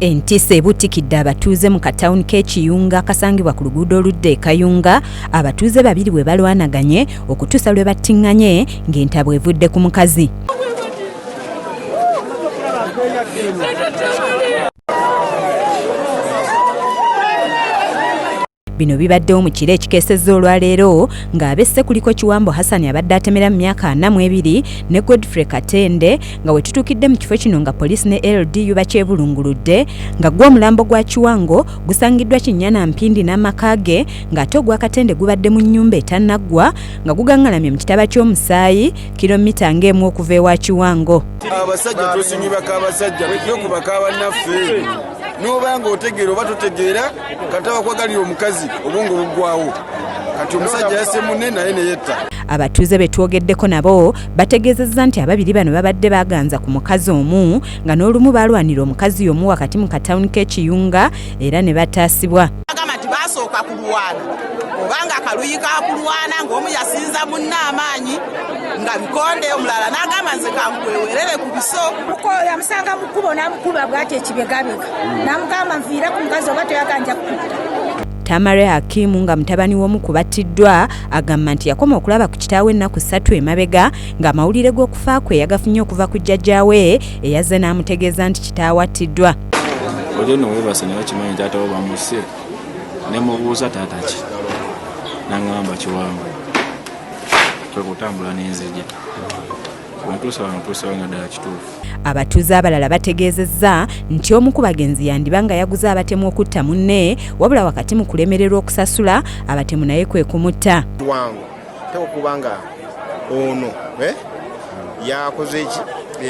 Entiisa ebuutikidde abatuuze mu katawuni k'Ekiyunga akasangibwa ku luguudo oludda e Kayunga. Abatuuze babiri bwe balwanaganye okutuusa lwe battiŋŋanye ng'entabwe evudde ku mukazi. Bino bibaddewo mu kiro ekikeesezza olwaleero ng'abesse kuliko Kiwambo Hassan abadde atemera mu myaka 42 ne Godfrey Katende nga we tutuukidde mu kifo kino nga poliisi ne LDU bakyebulunguludde nga gwa omulambo gwa Kiwango gusangiddwa Kinnyana Mpindi n'amaka ge ng'ate ogwa Katende gubadde mu nnyumba etannaggwa nga gugaŋŋalamye mu kitaba ky'omusaayi kilomita ng'emu okuva ewa Kiwango. Abasajja tusinyibaka abasajja tujja bannaffe n'obanga otegeera oba totegeera kataba kwagalira omukazi obwongo buggwawo kati omusajja yasse munne naye ne yetta. Abatuuze be twogeddeko nabo bategeezezza nti ababiri bano babadde baganza ku mukazi omu nga n'olumu balwanira omukazi omu wakati mu katawuni k'Ekiyunga era ne bataasibwa. Agamba nti baasooka kulwana obanga akaluyi kakulwana ng'omu yasinza munne amaanyi nga bikonde omulala n'agamba nze kankwewerere ku biso. Yamusanga mu kkubo n'amukuba bw'ati ekibegabega n'amugamba nviire ku mukazi oba toyaganja kukutta. Tamare Hakimu nga mutabani w'omu ku battiddwa agamba nti yakoma okulaba ku kitaawe ennaku 3 emabega ng'amawulire g'okufa kwe yagafunye okuva ku jjajjaawe eyazze n'amutegeeza nti kitaawe attiddwa. Olyo nno weebase ne bakimanyi taata we bamusse ne mubuuza taata ki n'aŋŋamba Kiwango kwe kutambula n'enzija bwentuusa nga ddala kituufu. Abatuuze abalala bategeezezza nti omu ku bagenzi yandiba nga yaguze abatemu okutta munne wabula wakati mu kulemererwa okusasula abatemu naye kwe kumutta. Kiwango tekubanga ono yakoze eki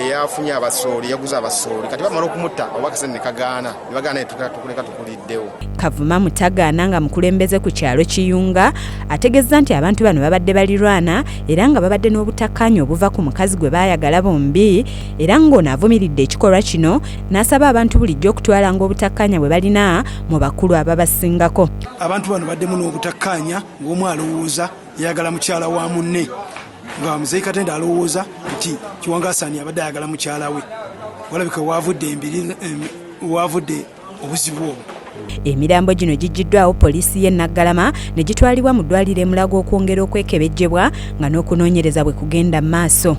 yafunye abasooli yaguze abasooli kati bamala okumutta obakasene kagaana nebagaana tukuleka tukuliddewo. Kavuma Mutagaana nga mukulembeze ku kyalo Kiyunga ategeezza nti abantu bano babadde balirwana era nga babadde n'obutakkaanya obuva ku mukazi gwe baayagala bombi era ng'ono avumiridde ekikolwa kino n'asaba abantu bulijjo okutwalanga obutakkaanya bwe balina mu bakulu ababasingako. Abantu bano baddemu n'obutakkaanya ng'omu alowooza yayagala mukyala wa munne nga muzeeyi Katende alowooza nti Kiwango Hassan abadde ayagala mukyala we walabika wavudde obuzibu obwo. Emirambo gino gijjiddwawo poliisi y'e Naggalama ne gitwalibwa mu ddwaliro e Mulago okwongera okwekebejjebwa nga n'okunoonyereza bwe kugenda mu maaso.